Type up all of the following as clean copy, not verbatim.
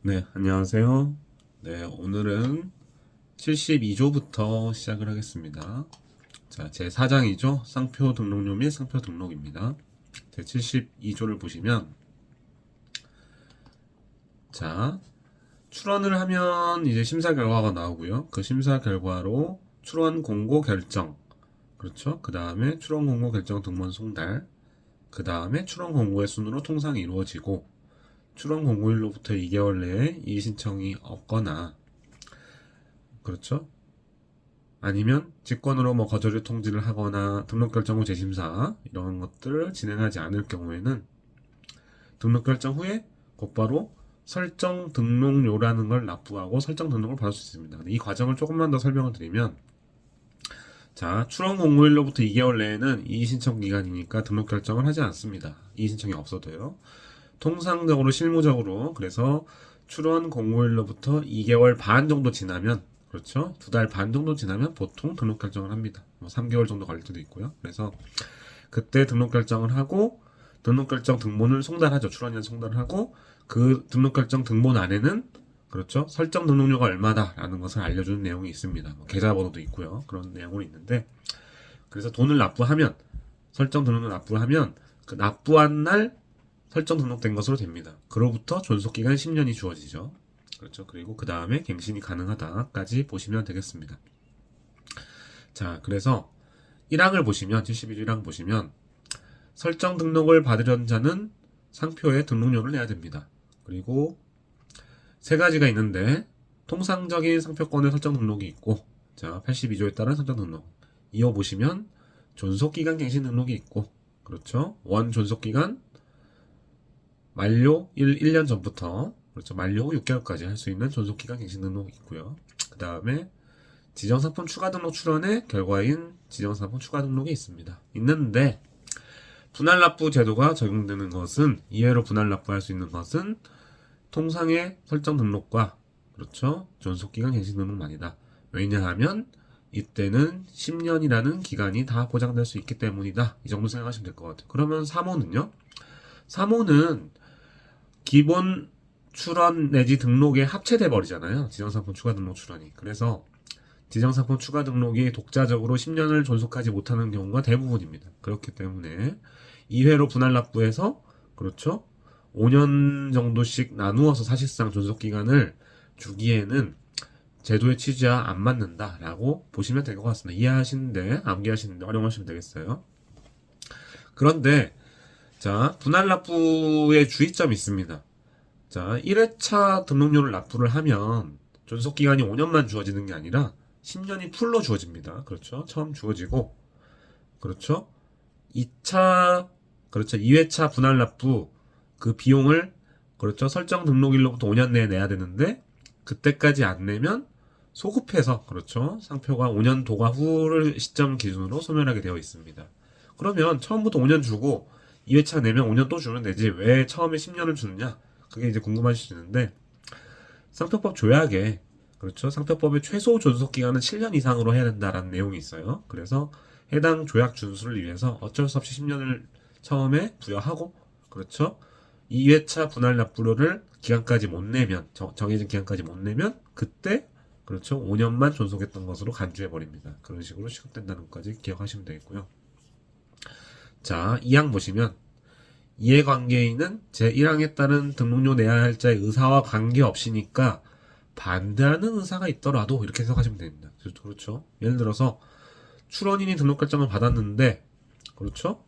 네, 안녕하세요. 네, 오늘은 72조부터 시작을 하겠습니다. 자, 제 4장이죠. 상표 등록료 및 상표 등록입니다. 제 72조를 보시면, 자, 출원을 하면 이제 심사 결과가 나오고요. 그 심사 결과로 출원 공고 결정, 그렇죠. 그 다음에 출원 공고 결정 등본 송달, 그 다음에 출원 공고의 순으로 통상이 이루어지고, 출원 공고일로부터 2개월 내에 이의 신청이 없거나, 그렇죠. 아니면 직권으로 뭐 거절을 통지를 하거나 등록 결정 후 재심사 이런 것들을 진행하지 않을 경우에는 등록 결정 후에 곧바로 설정 등록료라는 걸 납부하고 설정 등록을 받을 수 있습니다. 이 과정을 조금만 더 설명을 드리면, 자, 출원 공고일로부터 2개월 내에는 이의 신청 기간이니까 등록 결정을 하지 않습니다. 이의 신청이 없어도요. 통상적으로 실무적으로 그래서 출원 공고일로부터 2개월 반 정도 지나면, 그렇죠, 2달 반 정도 지나면 보통 등록 결정을 합니다. 뭐 3개월 정도 걸릴 때도 있고요. 그래서 그때 등록 결정을 하고 등록 결정 등본을 송달하죠. 출원연 송달을 하고 그 등록 결정 등본 안에는, 그렇죠, 설정 등록료가 얼마다라는 것을 알려주는 내용이 있습니다. 뭐 계좌번호도 있고요. 그런 내용은 있는데, 그래서 돈을 납부하면, 설정 등록료 납부를 하면 그 납부한 날 설정 등록된 것으로 됩니다. 그로부터 존속기간 10년이 주어지죠. 그렇죠. 그리고 그 다음에 갱신이 가능하다까지 보시면 되겠습니다. 자, 그래서 1항을 보시면, 71조 1항 보시면, 설정 등록을 받으려는 자는 상표에 등록료를 내야 됩니다. 그리고 세 가지가 있는데, 통상적인 상표권의 설정 등록이 있고, 자, 82조에 따른 설정 등록. 이어 보시면, 존속기간 갱신 등록이 있고, 그렇죠. 원 존속기간 만료 1년 전부터, 그렇죠, 만료 후 6개월까지 할 수 있는 존속기간 갱신 등록이 있고요. 그 다음에 지정상품 추가 등록 출원의 결과인 지정상품 추가 등록이 있는데, 분할 납부 제도가 적용되는 것은, 이외로 분할 납부할 수 있는 것은 통상의 설정 등록과, 그렇죠, 존속기간 갱신 등록만이다. 왜냐하면 이때는 10년이라는 기간이 다 보장될 수 있기 때문이다. 이 정도 생각하시면 될 것 같아요. 그러면 3호는요? 3호는 기본 출원 내지 등록에 합체돼 버리잖아요. 지정상품 추가 등록 출원이. 그래서 지정상품 추가 등록이 독자적으로 10년을 존속하지 못하는 경우가 대부분입니다. 그렇기 때문에 2회로 분할 납부해서, 그렇죠, 5년 정도씩 나누어서 사실상 존속기간을 주기에는 제도의 취지와 안 맞는다라고 보시면 될 것 같습니다. 이해하시는데, 암기하시는데 활용하시면 되겠어요. 그런데, 자, 분할 납부의 주의점이 있습니다. 자, 1회차 등록료를 납부를 하면 존속기간이 5년만 주어지는 게 아니라 10년이 풀로 주어집니다. 그렇죠? 처음 주어지고, 그렇죠? 2차, 그렇죠, 2회차 분할 납부 그 비용을, 그렇죠, 설정 등록일로부터 5년 내에 내야 되는데 그때까지 안 내면 소급해서, 그렇죠, 상표가 5년 도과 후를 시점 기준으로 소멸하게 되어 있습니다. 그러면 처음부터 5년 주고 2회차 내면 5년 또 주면 되지 왜 처음에 10년을 주느냐, 그게 이제 궁금하실 수 있는데, 상표법 조약에, 그렇죠, 상표법의 최소 존속 기간은 7년 이상으로 해야 된다라는 내용이 있어요. 그래서 해당 조약 준수를 위해서 어쩔 수 없이 10년을 처음에 부여하고, 그렇죠, 2회차 분할 납부료를 기간까지 못 내면, 정해진 기간까지 못 내면 그때, 그렇죠, 5년만 존속했던 것으로 간주해 버립니다. 그런 식으로 시급된다는 것까지 기억하시면 되겠고요. 자, 2항 보시면, 이해관계인은 제1항에 따른 등록료 내야 할 자의 의사와 관계없이니까 반대하는 의사가 있더라도 이렇게 해석하시면 됩니다. 그렇죠? 예를 들어서 출원인이 등록 결정을 받았는데, 그렇죠,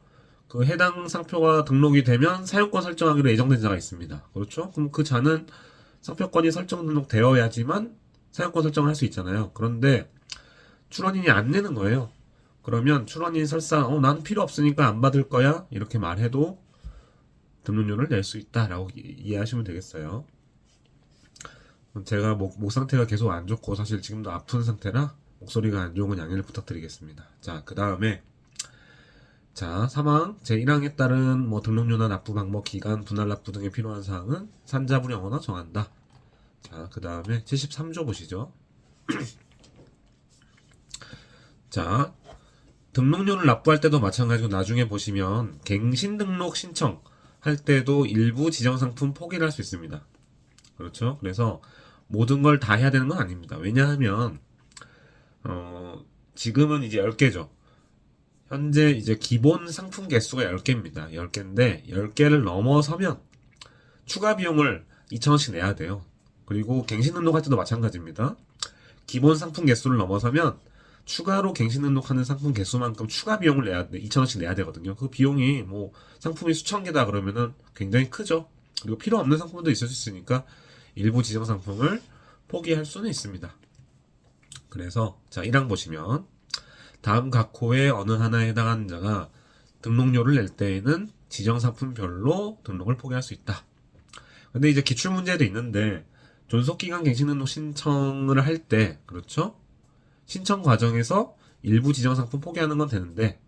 그 해당 상표가 등록이 되면 사용권 설정하기로 예정된 자가 있습니다. 그렇죠? 그럼 그 자는 상표권이 설정 등록되어야지만 사용권 설정을 할 수 있잖아요. 그런데 출원인이 안 내는 거예요. 그러면 출원인이 설사 난 필요 없으니까 안 받을 거야 이렇게 말해도 등록료를 낼 수 있다라고 이해하시면 되겠어요. 제가 목 상태가 계속 안 좋고 사실 지금도 아픈 상태라 목소리가 안 좋은 건 양해를 부탁드리겠습니다. 자, 그 다음에, 자, 3항 제1항에 따른 뭐 등록료나 납부 방법, 기간, 분할 납부 등에 필요한 사항은 산자부 영어나 정한다. 자, 그 다음에 73조 보시죠. 자, 등록료를 납부할 때도 마찬가지고 나중에 보시면 갱신 등록 신청 할 때도 일부 지정상품 포기를 할 수 있습니다. 그렇죠? 그래서 모든 걸 다 해야 되는 건 아닙니다. 왜냐하면 지금은 이제 10개죠. 현재 이제 기본 상품 개수가 10개입니다. 10개인데 10개를 넘어서면 추가 비용을 2,000원씩 내야 돼요. 그리고 갱신 등록할 때도 마찬가지입니다. 기본 상품 개수를 넘어서면 추가로 갱신 등록하는 상품 개수만큼 추가 비용을 내야 돼. 2,000원씩 내야 되거든요. 그 비용이 뭐 상품이 수천 개다 그러면은 굉장히 크죠. 그리고 필요 없는 상품도 있을 수 있으니까 일부 지정 상품을 포기할 수는 있습니다. 그래서 자 1항 보시면 다음 각 호의 어느 하나에 해당하는 자가 등록료를 낼 때에는 지정 상품별로 등록을 포기할 수 있다. 근데 이제 기출 문제도 있는데 존속기간 갱신 등록 신청을 할 때 그렇죠? 신청 과정에서 일부 지정 상품 포기하는 건 되는데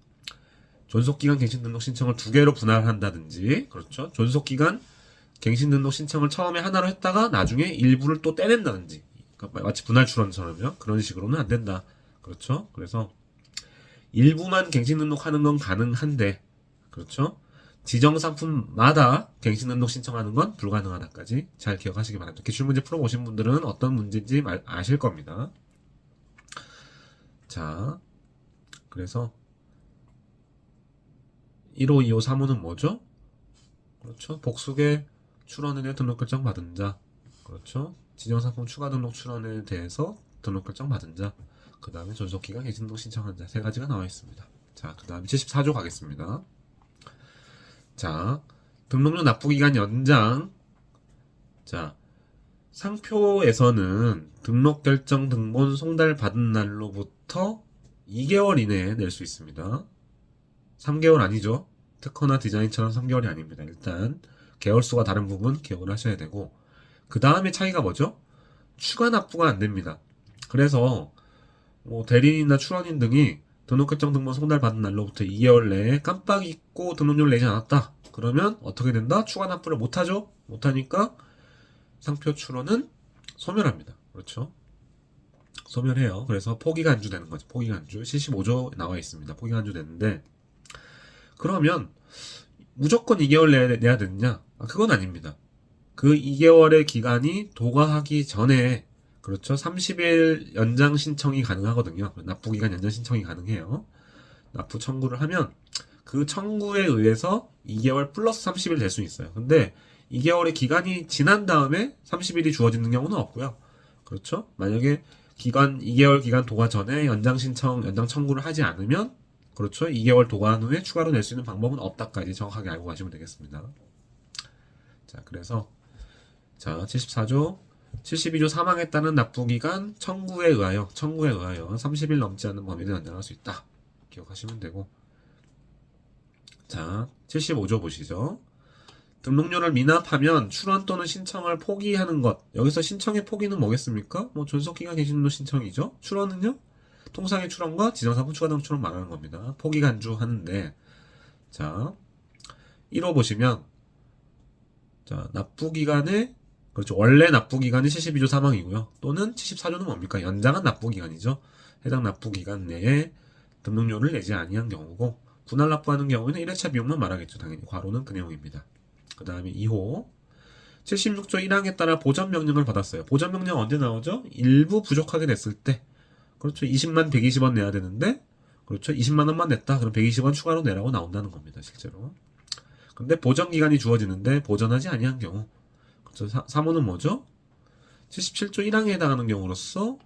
존속기간 갱신 등록 신청을 2개로 분할한다든지 그렇죠? 존속기간 갱신 등록 신청을 처음에 하나로 했다가 나중에 일부를 또 떼낸다든지 그러니까 마치 분할 출원처럼요. 그런 식으로는 안 된다. 그렇죠? 그래서 일부만 갱신 등록하는 건 가능한데 그렇죠? 지정 상품마다 갱신 등록 신청하는 건 불가능하다까지 잘 기억하시기 바랍니다. 기출문제 풀어보신 분들은 어떤 문제인지 아실 겁니다. 자, 그래서 1호, 2호, 3호는 뭐죠? 그렇죠? 복수계 출원에 대해 등록 결정 받은 자 그렇죠? 지정 상품 추가 등록 출원에 대해서 등록 결정 받은 자 그 다음에 존속기간 갱신 등록 신청한 자 세 가지가 나와 있습니다. 자, 그 다음에 74조 가겠습니다. 자, 등록료 납부기간 연장. 자, 상표에서는 등록 결정 등본 송달 받은 날로부터 2개월 이내에 낼 수 있습니다. 3개월 아니죠? 특허나 디자인처럼 3개월이 아닙니다. 일단 계열수가 다른 부분 기억을 하셔야 되고 그 다음에 차이가 뭐죠? 추가 납부가 안 됩니다. 그래서 뭐 대리인이나 출원인 등이 등록결정 등본 송달 받은 날로부터 2개월 내에 깜빡 잊고 등록료를 내지 않았다. 그러면 어떻게 된다? 추가 납부를 못하죠? 못하니까 상표 출원은 소멸합니다. 그렇죠? 소멸해요. 그래서 포기간주되는 거죠. 포기간주. 75조 나와 있습니다. 포기간주 되는데 그러면 무조건 2개월 내야 되느냐? 그건 아닙니다. 그 2개월의 기간이 도과하기 전에 그렇죠. 30일 연장 신청이 가능하거든요. 납부기간 연장 신청이 가능해요. 납부 청구를 하면 그 청구에 의해서 2개월 플러스 30일 될 수 있어요. 근데 2개월의 기간이 지난 다음에 30일이 주어지는 경우는 없고요. 그렇죠? 만약에 2개월 기간 도과 전에 연장 청구를 하지 않으면 그렇죠? 2개월 도과한 후에 추가로 낼 수 있는 방법은 없다까지 정확하게 알고 가시면 되겠습니다. 자, 그래서 자, 74조 72조 사망에 따른 납부기간 청구에 의하여 30일 넘지 않는 범위를 연장할 수 있다. 기억하시면 되고 자 75조 보시죠. 등록료를 미납하면 출원 또는 신청을 포기하는 것. 여기서 신청의 포기는 뭐겠습니까? 뭐 존속기간 갱신등록 신청이죠. 출원은요? 통상의 출원과 지정상품 추가등록 출원 말하는 겁니다. 포기간주 하는데 자 1호 보시면 자 납부기간에 그렇죠. 원래 납부기간이 72조 사망이고요. 또는 74조는 뭡니까? 연장한 납부기간이죠. 해당 납부기간 내에 등록료를 내지 아니한 경우고 분할 납부하는 경우에는 1회차 비용만 말하겠죠. 당연히 괄호는 그 내용입니다. 그 다음에 2호 76조 1항에 따라 보전명령을 받았어요. 보전명령 언제 나오죠? 일부 부족하게 됐을 때 그렇죠. 20만 120원 내야 되는데 그렇죠. 20만 원만 냈다. 그럼 120원 추가로 내라고 나온다는 겁니다. 실제로. 근데 보전기간이 주어지는데 보전하지 아니한 경우 그렇죠. 3호는 뭐죠? 77조 1항에 해당하는 경우로서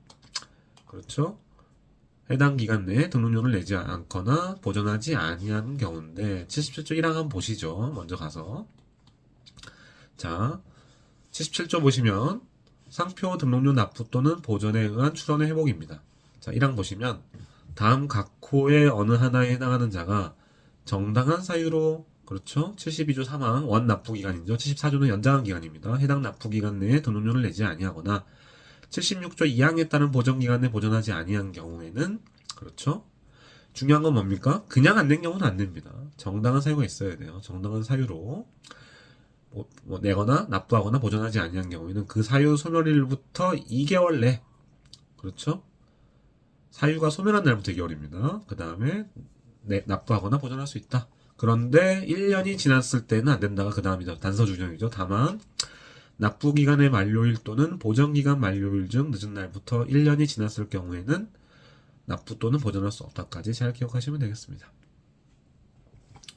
그렇죠. 해당 기간 내에 등록료를 내지 않거나 보전하지 아니하는 경우인데 77조 1항 한번 보시죠. 먼저 가서 자 77조 보시면 상표 등록료 납부 또는 보전에 의한 출원의 회복입니다. 자 1항 보시면 다음 각 호의 어느 하나에 해당하는 자가 정당한 사유로 그렇죠. 72조 사망 원 납부기간이죠. 74조는 연장한 기간입니다. 해당 납부기간 내에 등록료를 내지 아니하거나 76조 2항에 따른 보전기간 내 보전하지 아니한 경우에는 그렇죠. 중요한 건 뭡니까? 그냥 안 낸 경우는 안 됩니다. 정당한 사유가 있어야 돼요. 정당한 사유로 뭐 내거나 납부하거나 보전하지 아니한 경우에는 그 사유 소멸일부터 2개월 내 그렇죠. 사유가 소멸한 날부터 2개월입니다. 그 다음에 납부하거나 보전할 수 있다. 그런데 1년이 지났을 때는 안 된다가 그 다음이죠. 단서 규정이죠. 다만 납부기간의 만료일 또는 보전기간 만료일 중 늦은 날부터 1년이 지났을 경우에는 납부 또는 보전할 수 없다까지 잘 기억하시면 되겠습니다.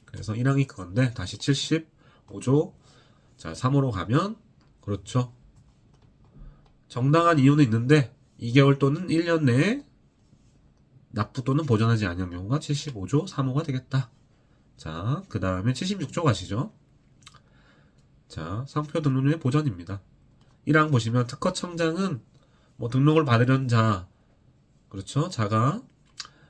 그래서 1항이 그건데 다시 75조 자 3호로 가면 그렇죠. 정당한 이유는 있는데 2개월 또는 1년 내에 납부 또는 보전하지 않은 경우가 75조 3호가 되겠다. 자, 그 다음에 76조 가시죠. 자, 상표 등록료의 보전입니다. 1항 보시면 특허청장은 뭐 등록을 받으려는 자, 그렇죠. 자가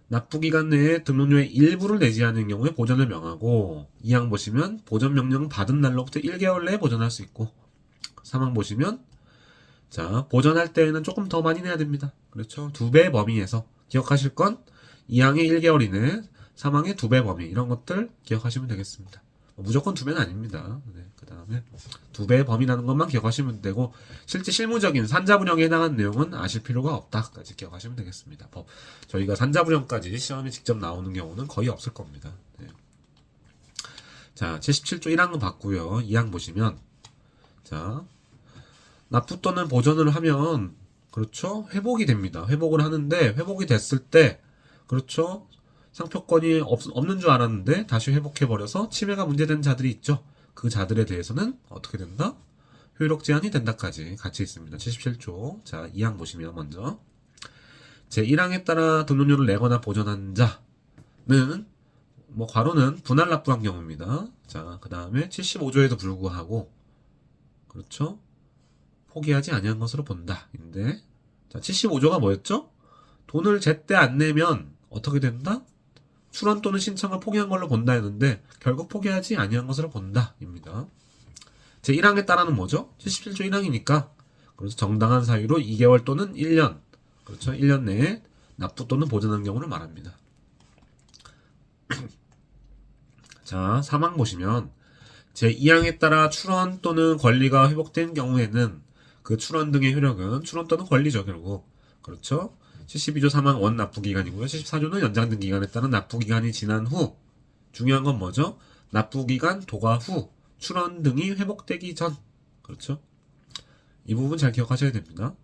납부기간 내에 등록료의 일부를 내지 않은 경우에 보전을 명하고 2항 보시면 보전 명령 받은 날로부터 1개월 내에 보전할 수 있고 3항 보시면 자, 보전할 때에는 조금 더 많이 내야 됩니다. 그렇죠. 2배 범위에서 기억하실 건 2항의 1개월 이내, 3항의 2배 범위 이런 것들 기억하시면 되겠습니다. 무조건 2배는 아닙니다. 네, 그 다음에 2배의 범위라는 것만 기억하시면 되고 실제 실무적인 산자분형에 해당하는 내용은 아실 필요가 없다까지 기억하시면 되겠습니다. 저희가 산자분형까지 시험에 직접 나오는 경우는 거의 없을 겁니다. 네. 자, 77조 1항은 봤고요. 2항 보시면 자, 납부 또는 보전을 하면 그렇죠? 회복이 됩니다. 회복을 하는데 회복이 됐을 때 그렇죠? 상표권이 없는 줄 알았는데 다시 회복해버려서 침해가 문제된 자들이 있죠. 그 자들에 대해서는 어떻게 된다? 효력 제한이 된다까지 같이 있습니다. 77조. 자, 2항 보시면 먼저 제1항에 따라 등록료를 내거나 보전한 자는 뭐 괄호는 분할 납부한 경우입니다. 자, 그 다음에 75조에도 불구하고 그렇죠? 포기하지 아니한 것으로 본다. 인데 자, 75조가 뭐였죠? 돈을 제때 안 내면 어떻게 된다? 출원 또는 신청을 포기한 걸로 본다 했는데 결국 포기하지 아니한 것으로 본다 입니다. 제 1항에 따라는 뭐죠? 77조 1항이니까 그래서 정당한 사유로 2개월 또는 1년 그렇죠? 1년 내에 납부 또는 보전한 경우를 말합니다. 자, 3항 보시면 제 2항에 따라 출원 또는 권리가 회복된 경우에는 그 출원 등의 효력은 출원 또는 권리죠 결국 그렇죠? 72조 3항 원 납부기간이고요. 74조는 연장된 기간에 따른 납부기간이 지난 후 중요한 건 뭐죠? 납부기간 도과 후 출원 등이 회복되기 전 그렇죠? 이 부분 잘 기억하셔야 됩니다.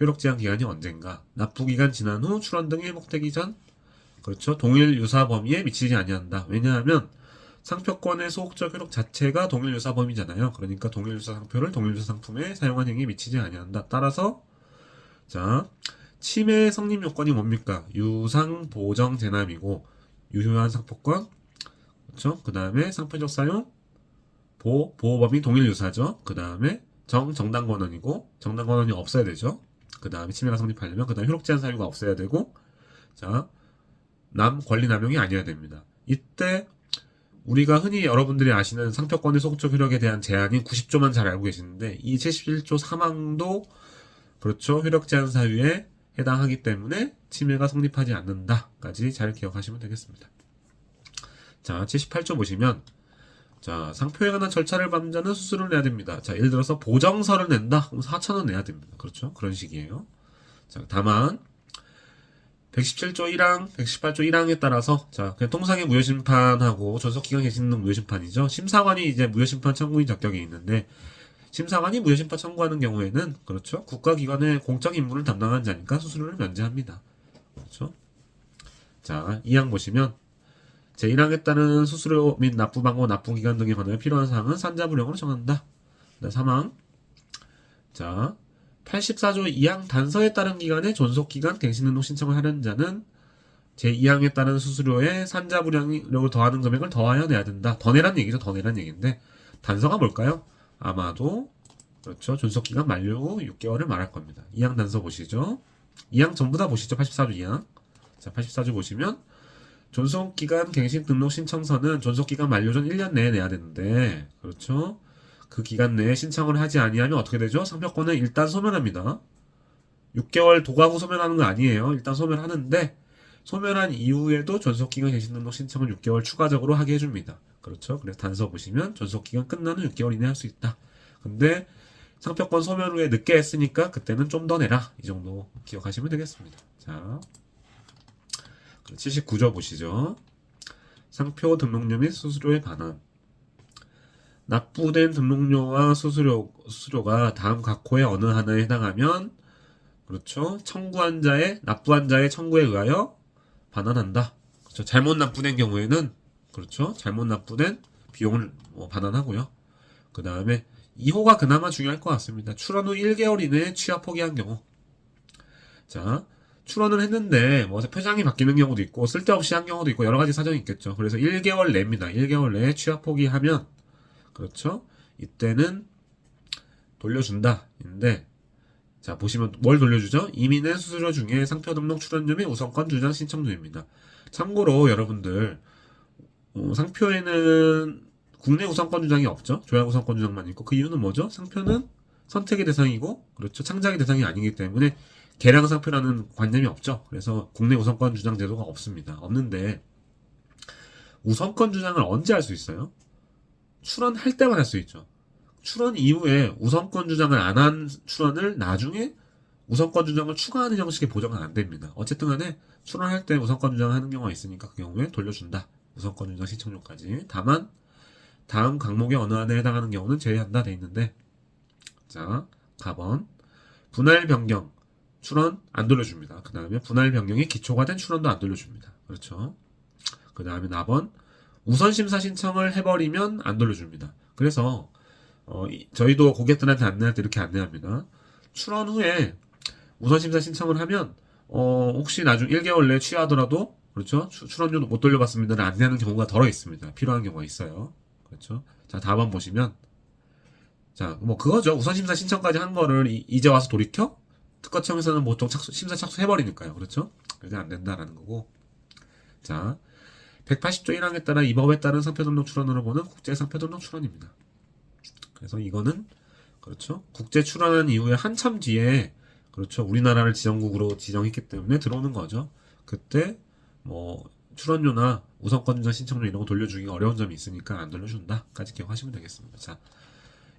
효력 제한 기간이 언젠가 납부기간 지난 후 출원 등이 회복되기 전 그렇죠? 동일 유사 범위에 미치지 아니한다. 왜냐하면 상표권의 소극적 효력 자체가 동일 유사 범위잖아요. 그러니까 동일 유사 상표를 동일 유사 상품에 사용한 행위에 미치지 아니한다. 따라서 자 침해 성립 요건이 뭡니까? 유상 보정 재남이고 유효한 상표권 그렇죠? 그 다음에 상표적 사용 보호범위 동일 유사죠. 그 다음에 정당 권한이고 정당 권한이 없어야 되죠. 그 다음에 침해가 성립하려면 그 다음에 효력 제한 사유가 없어야 되고 자 권리 남용이 아니어야 됩니다. 이때 우리가 흔히 여러분들이 아시는 상표권의 소극적 효력에 대한 제한인 90조만 잘 알고 계시는데 이 71조 3항도 그렇죠. 효력 제한 사유에 해당하기 때문에 침해가 성립하지 않는다까지 잘 기억하시면 되겠습니다. 자, 78조 보시면 자, 상표에 관한 절차를 밟는 자는 수수료를 내야 됩니다. 자, 예를 들어서 보정서를 낸다? 그럼 4,000원 내야 됩니다. 그렇죠? 그런 식이에요. 자, 다만 117조 1항, 118조 1항에 따라서 자, 그냥 통상의 무효심판하고 존속기간 갱신등 무효심판이죠. 심사관이 이제 무효심판 청구인 적격이 있는데 심사관이 무효심판 청구하는 경우에는 그렇죠. 국가기관의 공적 임무를 담당한 자니까 수수료를 면제합니다. 그렇죠. 자, 2항 보시면 제1항에 따른 수수료 및 납부방법, 납부기간 등에 관하여 필요한 사항은 산자부령으로 정한다. 3항 자 84조 2항 단서에 따른 기간에 존속기간 갱신등록 신청을 하는 자는 제2항에 따른 수수료에 산자부령을 더하는 금액을 더하여 내야 된다. 더 내란 얘기죠. 더 내란 얘기인데 단서가 뭘까요? 아마도 그렇죠. 존속기간 만료 후 6개월을 말할 겁니다. 2항 단서 보시죠. 2항 전부 다 보시죠. 84조 2항. 자, 84조 보시면 존속기간 갱신 등록 신청서는 존속기간 만료 전 1년 내에 내야 되는데 그렇죠. 그 기간 내에 신청을 하지 아니하면 어떻게 되죠? 상표권은 일단 소멸합니다. 6개월 도과 후 소멸하는 거 아니에요. 일단 소멸하는데 소멸한 이후에도 존속기간 갱신 등록 신청을 6개월 추가적으로 하게 해줍니다. 그렇죠. 그래서 단서 보시면 존속기간 끝나는 6개월 이내 할 수 있다. 근데 상표권 소멸 후에 늦게 했으니까 그때는 좀 더 내라. 이 정도 기억하시면 되겠습니다. 자, 79조 보시죠. 상표 등록료 및 수수료에 관한 납부된 등록료와 수수료가 다음 각 호의 어느 하나에 해당하면 그렇죠. 납부한 자의 청구에 의하여 반환한다. 그렇죠. 잘못 납부된 경우에는 그렇죠. 잘못 납부된 비용을 반환하고요. 그 다음에 2호가 그나마 중요할 것 같습니다. 출원 후 1개월 이내에 취하 포기한 경우. 자, 출원을 했는데 뭐 표장이 바뀌는 경우도 있고 쓸데없이 한 경우도 있고 여러 가지 사정이 있겠죠. 그래서 1개월 내입니다. 1개월 내에 취하 포기하면 그렇죠. 이때는 돌려준다인데 자 보시면 뭘 돌려주죠? 이미 낸 수수료 중에 상표 등록 출원료 및 우선권 주장 신청료입니다. 참고로 여러분들 상표에는 국내 우선권 주장이 없죠. 조약 우선권 주장만 있고 그 이유는 뭐죠? 상표는 선택의 대상이고 그렇죠. 창작의 대상이 아니기 때문에 개량 상표라는 관념이 없죠. 그래서 국내 우선권 주장 제도가 없습니다. 없는데 우선권 주장을 언제 할 수 있어요? 출원할 때만 할 수 있죠. 출원 이후에 우선권 주장을 안 한 출원을 나중에 우선권 주장을 추가하는 형식의 보정은 안 됩니다. 어쨌든 간에 출원할 때 우선권 주장을 하는 경우가 있으니까 그 경우에 돌려준다. 우선권 주장 신청료까지. 다만 다음 항목의 어느 안에 해당하는 경우는 제외한다 돼 있는데 자, 가번 분할 변경 출원 안 돌려줍니다. 그 다음에 분할 변경이 기초가 된 출원도 안 돌려줍니다. 그렇죠. 그 다음에 나번 우선 심사 신청을 해버리면 안 돌려줍니다. 그래서 저희도 고객들한테 안내할 때 이렇게 안내합니다. 출원 후에 우선 심사 신청을 하면 혹시 나중 1개월 내에 취하더라도 그렇죠. 출원료 못 돌려받습니다를 안내하는 경우가 덜어 있습니다. 필요한 경우가 있어요. 그렇죠. 자, 다음 보시면 자, 뭐 그거죠. 우선 심사 신청까지 한 거를 이제 와서 돌이켜? 특허청에서는 보통 심사 착수해버리니까요. 그렇죠? 그게 안 된다라는 거고. 자, 180조 1항에 따라 이 법에 따른 상표 등록 출원으로 보는 국제 상표 등록 출원입니다. 그래서 이거는 그렇죠. 국제 출원한 이후에 한참 뒤에 그렇죠. 우리나라를 지정국으로 지정했기 때문에 들어오는 거죠. 그때 뭐 출원료나 우선권 주장 신청료 이런 거 돌려주기가 어려운 점이 있으니까 안 돌려준다까지 기억하시면 되겠습니다. 자,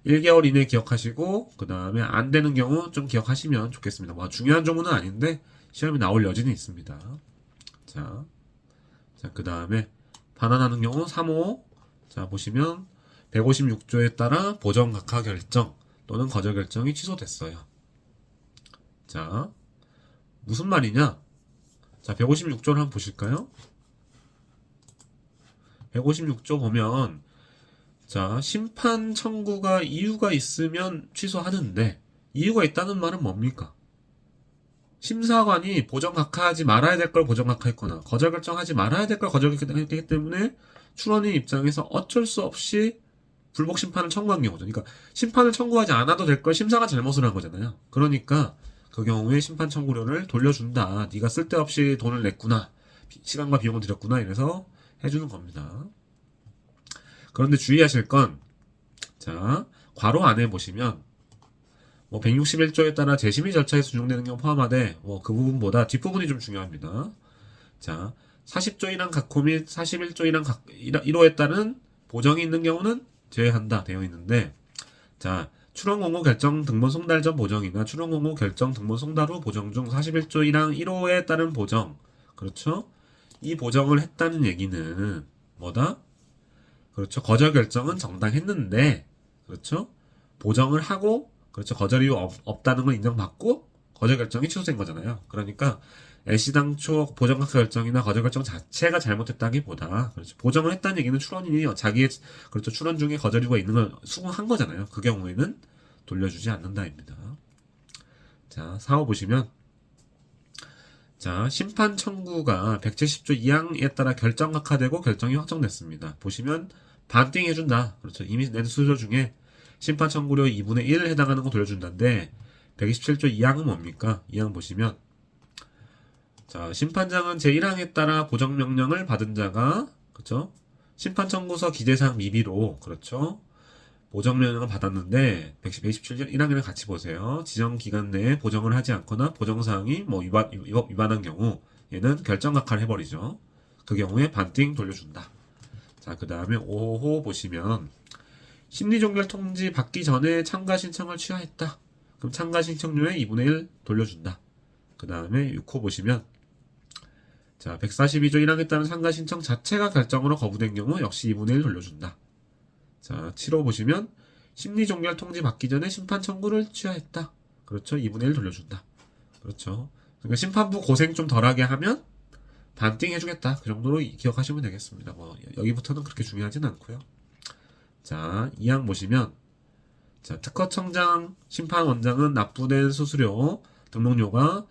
1개월 이내 기억하시고 그 다음에 안 되는 경우 좀 기억하시면 좋겠습니다. 뭐 중요한 종목은 아닌데 시험이 나올 여지는 있습니다. 자, 그 다음에 반환하는 경우 3호 자 보시면 156조에 따라 보정 각하 결정 또는 거절 결정이 취소됐어요. 자, 무슨 말이냐? 자, 156조를 한번 보실까요? 156조 보면 자, 심판 청구가 이유가 있으면 취소하는데 이유가 있다는 말은 뭡니까? 심사관이 보정 각하하지 말아야 될 걸 보정 각하했거나 거절 결정하지 말아야 될 걸 거절 결정했기 때문에 출원인 입장에서 어쩔 수 없이 불복 심판을 청구한 경우죠. 그러니까 심판을 청구하지 않아도 될 걸 심사가 잘못을 한 거잖아요. 그러니까 그 경우에 심판 청구료를 돌려준다. 네가 쓸데없이 돈을 냈구나. 시간과 비용을 들였구나. 이래서 해주는 겁니다. 그런데 주의하실 건 자, 괄호 안에 보시면 뭐 161조에 따라 재심의 절차에 준용되는 경우 포함하되 그 부분보다 뒷부분이 좀 중요합니다. 자, 40조 1항 각호 및 41조 1호에 따른 보정이 있는 경우는 제외한다 되어 있는데 자, 출원 공고 결정 등본 송달 전 보정이나 출원 공고 결정 등본 송달 후 보정 중 41조 1항 1호에 따른 보정 그렇죠? 이 보정을 했다는 얘기는 뭐다? 그렇죠. 거절 결정은 정당했는데 그렇죠. 보정을 하고 그렇죠. 거절 이유 없다는 걸 인정받고 거절 결정이 취소된 거잖아요. 그러니까 애시당초 보정 각하 결정이나 거절 결정 자체가 잘못했다기보다 그렇죠. 보정을 했다는 얘기는 출원인이 자기의 그렇죠. 출원 중에 거절 이유가 있는 걸 수긍한 거잖아요. 그 경우에는 돌려주지 않는다입니다. 자, 4호 보시면 자, 심판 청구가 170조 2항에 따라 결정 각하되고 결정이 확정됐습니다. 보시면 반띵 해준다. 그렇죠. 이미 낸 수수료 중에 심판 청구료 2분의 1 해당하는 거 돌려준다는데 127조 2항은 뭡니까? 2항 보시면 자, 심판장은 제1항에 따라 보정명령을 받은 자가 그렇죠. 심판 청구서 기재사항 미비로 그렇죠. 보정명령을 받았는데 127조 1항이랑 같이 보세요. 지정 기간 내에 보정을 하지 않거나 보정사항이 위반한 경우 얘는 결정 각하를 해버리죠. 그 경우에 반띵 돌려준다. 자, 그 다음에 5호 보시면 심리종결 통지 받기 전에 참가 신청을 취하했다. 그럼 참가 신청료의 2분의 1 돌려준다. 그 다음에 6호 보시면 자, 142조 1항에 따른 참가 신청 자체가 결정으로 거부된 경우 역시 2분의 1 돌려준다. 자, 7호 보시면 심리종결 통지 받기 전에 심판 청구를 취하했다. 그렇죠. 2분의 1 돌려준다. 그렇죠. 그러니까 심판부 고생 좀 덜하게 하면 반띵 해주겠다. 그 정도로 기억하시면 되겠습니다. 뭐 여기부터는 그렇게 중요하진 않고요. 자, 2항 보시면 자, 특허청장 심판원장은 납부된 수수료 등록료가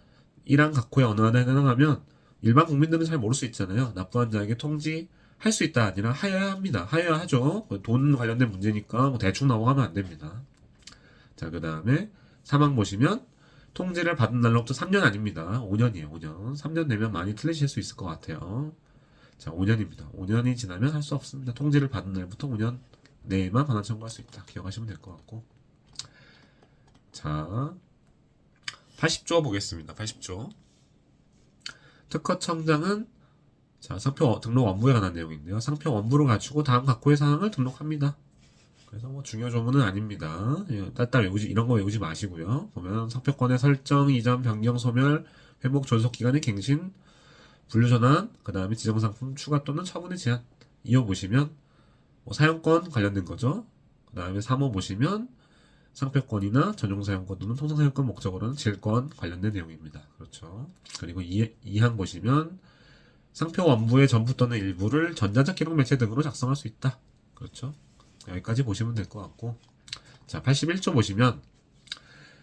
1항 각호의 어느 하나에 해당하면 일반 국민들은 잘 모를 수 있잖아요. 납부한 자에게 통지할 수 있다 아니라 하여야 합니다. 하여야 하죠. 돈 관련된 문제니까 뭐 대충 넘어가면 안 됩니다. 자, 그 다음에 3항 보시면 통지를 받은 날로부터 3년 아닙니다. 5년이에요. 5년. 3년 내면 많이 틀리실 수 있을 것 같아요. 자, 5년입니다. 5년이 지나면 할 수 없습니다. 통지를 받은 날부터 5년 내에만 반환 청구할 수 있다. 기억하시면 될 것 같고. 자, 80조 보겠습니다. 80조. 특허청장은 자, 상표 등록 원부에 관한 내용인데요. 상표 원부를 갖추고 다음 각호의 사항을 등록합니다. 그래서 뭐 중요 조문은 아닙니다. 딸딸 외우지 이런 거 외우지 마시고요. 보면 상표권의 설정, 이전, 변경, 소멸, 회복, 존속 기간의 갱신, 분류 전환, 그 다음에 지정 상품 추가 또는 처분의 제한. 2호 보시면 뭐 사용권 관련된 거죠. 그 다음에 3호 보시면 상표권이나 전용 사용권 또는 통상 사용권 목적으로는 질권 관련된 내용입니다. 그렇죠. 그리고 2항 보시면 상표 원부의 전부 또는 일부를 전자적 기록 매체 등으로 작성할 수 있다. 그렇죠. 여기까지 보시면 될 것 같고. 자, 81조 보시면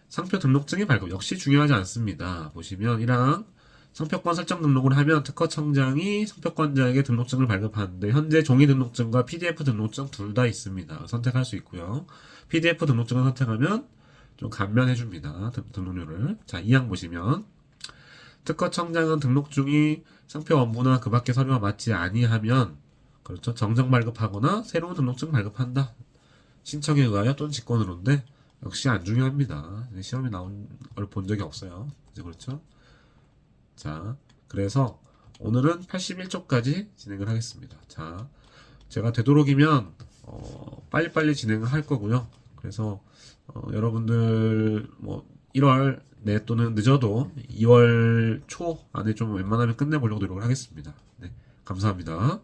상표 등록증의 발급 역시 중요하지 않습니다. 보시면 1항 상표권 설정 등록을 하면 특허청장이 상표권자에게 등록증을 발급하는데 현재 종이 등록증과 PDF 등록증 둘 다 있습니다. 선택할 수 있고요. PDF 등록증을 선택하면 좀 감면해줍니다. 등록료를. 자, 2항 보시면 특허청장은 등록증이 상표 원부나 그 밖의 서류와 맞지 아니하면 그렇죠. 정정 발급하거나 새로운 등록증 발급한다. 신청에 의하여 또는 직권으로인데 역시 안 중요합니다. 시험에 나온 걸 본 적이 없어요. 이제 그렇죠. 자, 그래서 오늘은 81조까지 진행을 하겠습니다. 자, 제가 되도록이면 빨리빨리 진행을 할 거고요. 그래서 여러분들 뭐 1월 내 또는 늦어도 2월 초 안에 좀 웬만하면 끝내보려고 노력을 하겠습니다. 네, 감사합니다.